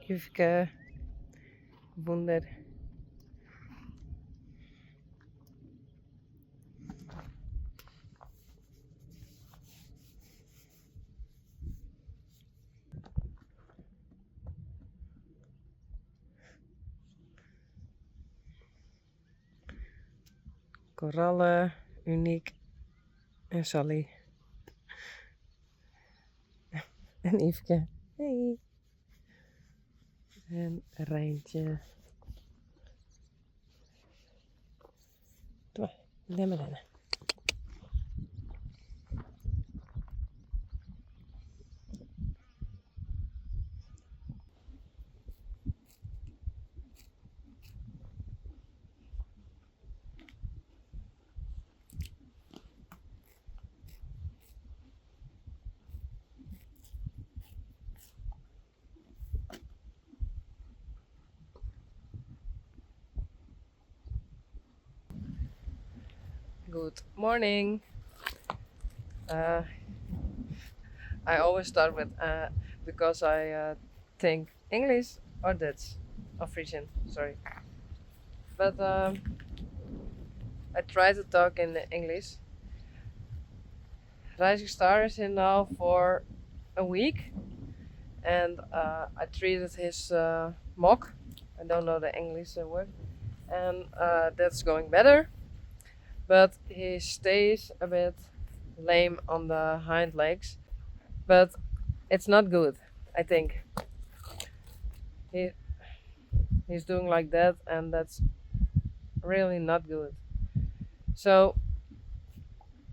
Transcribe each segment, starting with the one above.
Yufka, Wunder. Korallen, Uniek en Sally. En Yveske. Hey. En Rijntje. Doe maar, rennen. Good morning. I always start with because I think English or Dutch or Frisian, sorry. But I try to talk in English. Rising Star is in now for a week, and I treated his mock. I don't know the English word, and that's going better. But he stays a bit lame on the hind legs, but it's not good. I think he's doing like that, and that's really not good. So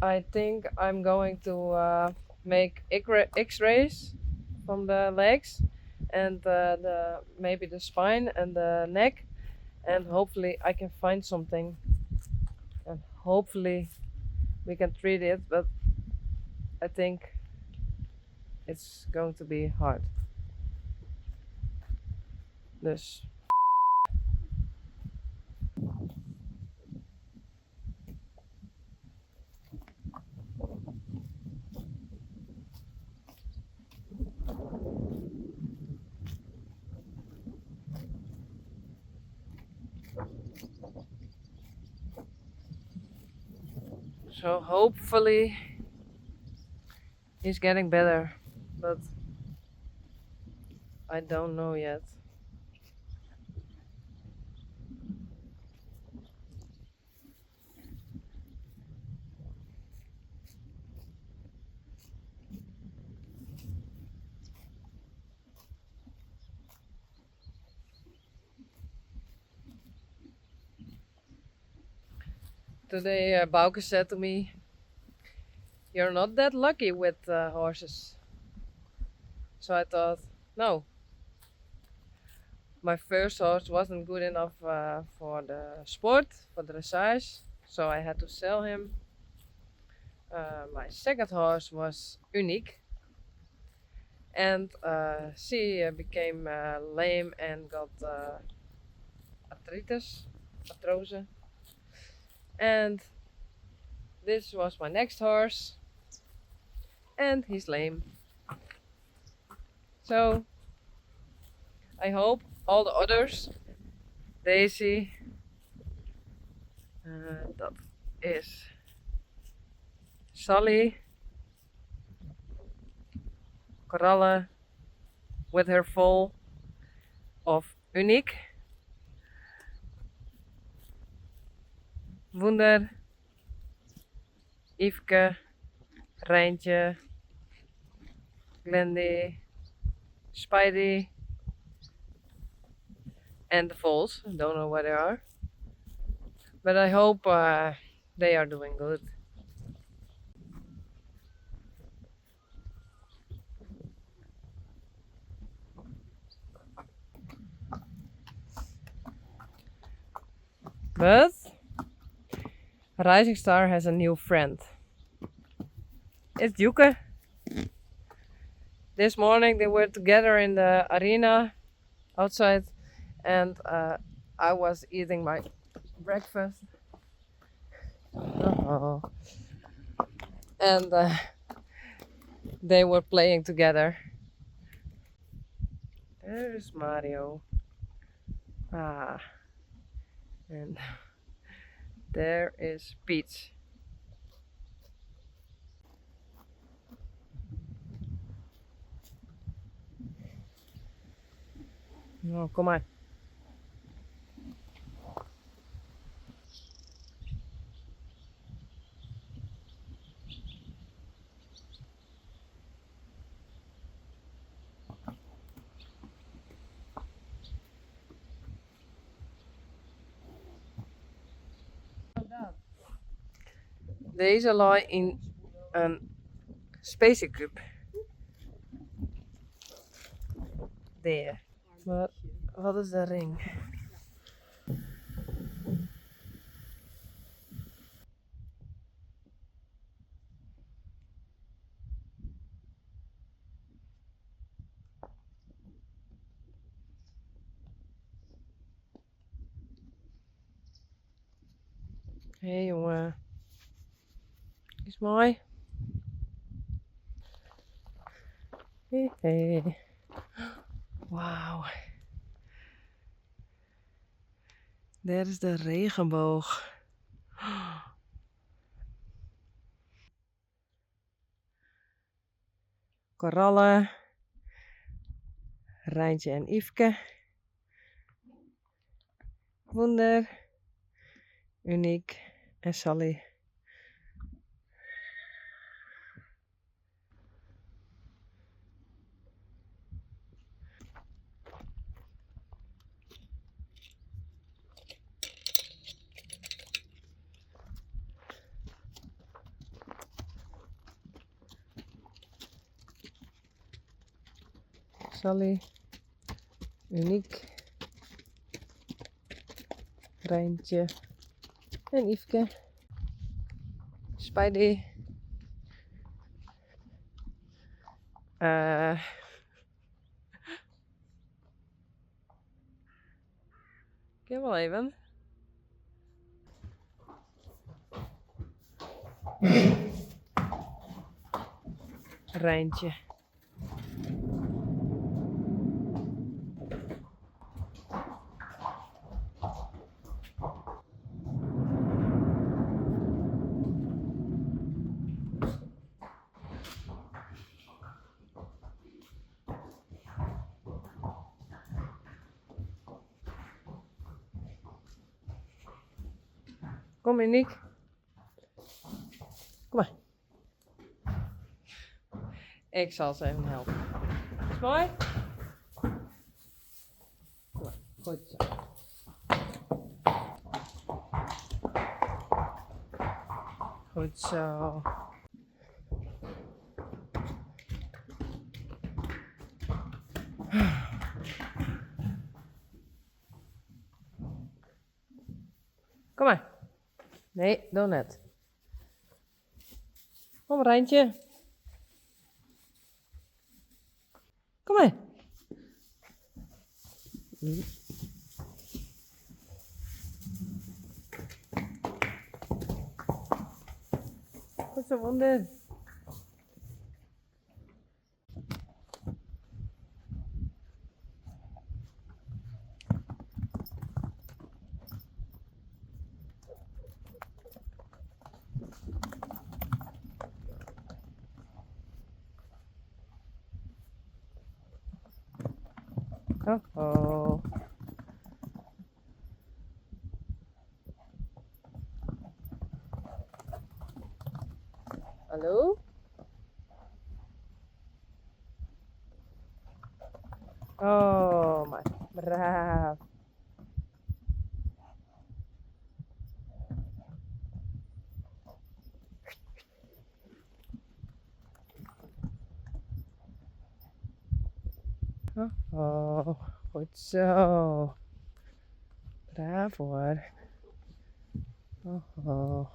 I think I'm going to make X-rays from the legs and the maybe the spine and the neck, and hopefully I can find something, and hopefully we can treat it. But I think it's going to be hard. Dus so hopefully he's getting better, but I don't know yet. Today Bauke said to me, "You're not that lucky with horses." So I thought, no, my first horse wasn't good enough for the sport, for dressage, so I had to sell him. My second horse was Unique, and she became lame and got arthrose. And this was my next horse, and he's lame. So I hope all the others, Daisy, that is Sally, Korallen with her foal of Unique, Wunder, Yveske, Rijntje, Glendy, Spidey, and the foals. Don't know where they are, but I hope they are doing good. But Rising Star has a new friend. It's Yuke. This morning they were together in the arena outside, and I was eating my breakfast. Oh. And they were playing together. There's Mario. Ah, and there is Peach. Oh, kom maar. Deze lag in een spacecube. There. Maar wat is de ring? Hé hey, jongen. Is mooi. Hey, hey. Wauw. Daar is de regenboog. Korallen. Rijntje en Yveske. Wunder. Uniek. En Sally. Sally. Uniek. Rijntje. En Yveske. Spidey. Ik heb wel even. Rijntje. Kom Uniek. Kom maar. Ik zal ze even helpen. Is mooi? Kom maar. Goed zo. Goed zo. Kom maar. Nee, doe net. Kom Rijntje. Kom maar. Goed zo, Wunder. Oh oh. Hallo? Oh, maar braaf. Oh, oh, goed zo. Braaf hoor. Oh, oh.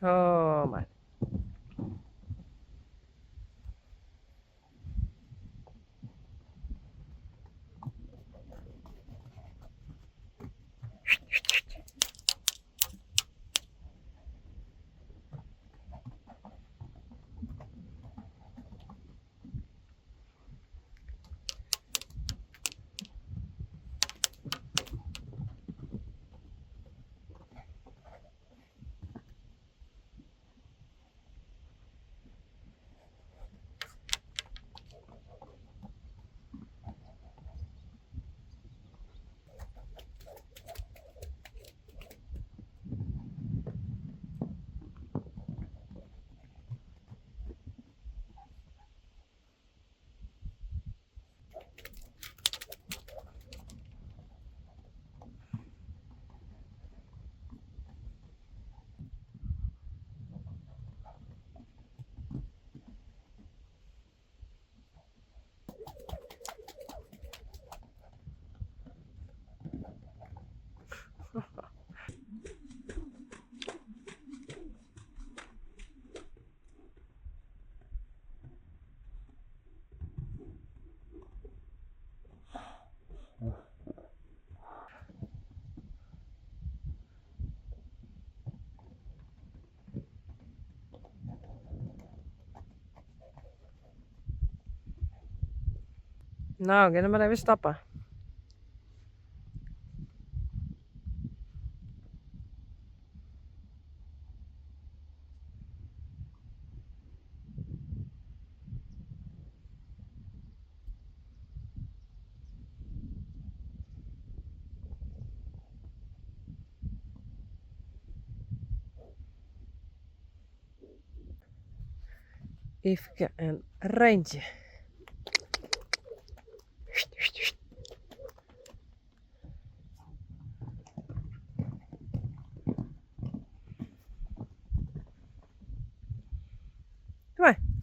Oh man. Nou, ga er maar even stappen. Yveske en Reintje. Kom maar.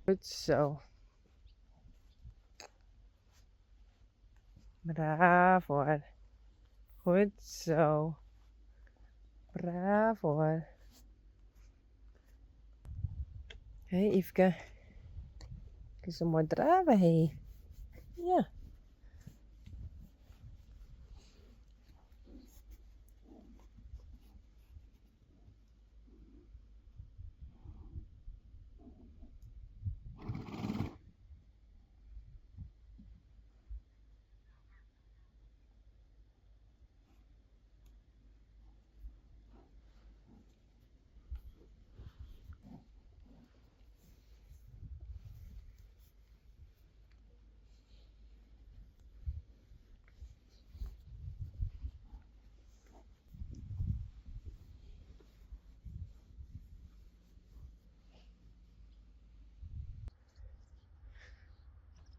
Goed zo. Bravo hoor. Goed zo. Bravo hoor. Hé hey, Yveske. Je zo mooi draven hé. Ja.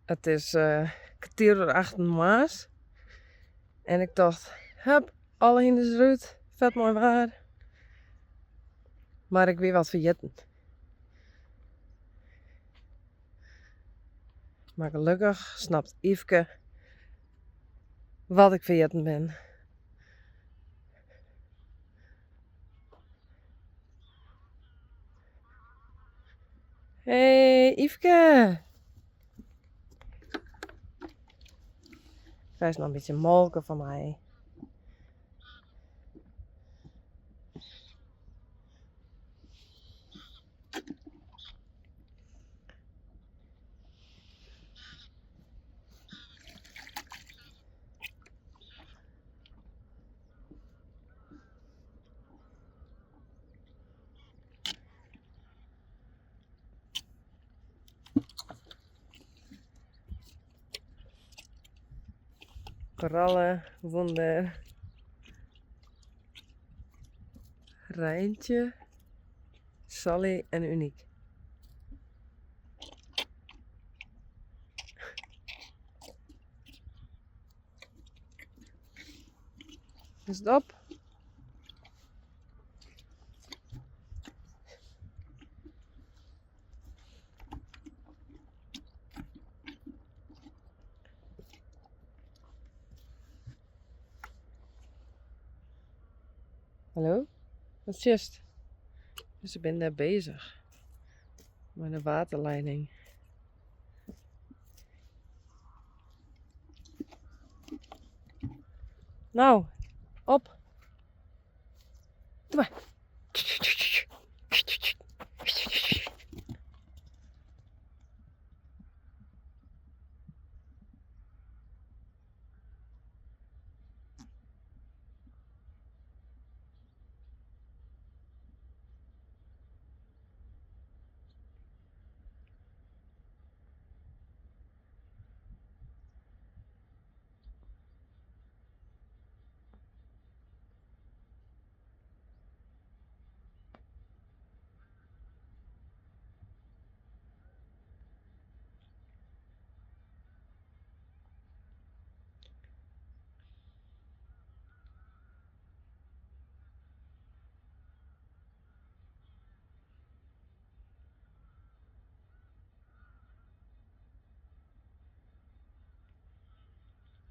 Het is kwartier door 8 maas. En ik dacht, hup, alle hinders eruit. Vet mooi waar. Maar ik weer wat vergeten. Maar gelukkig snapt Yveske wat ik vergeten ben. Hey Yveske! Zij is nog een beetje molken van mij. Korallen, wonder. Rijntje, Sally en Uniek. Is het op? Hallo? Wat is het? Dus ik ben daar bezig. Met een waterleiding. Nou, op. Doe maar.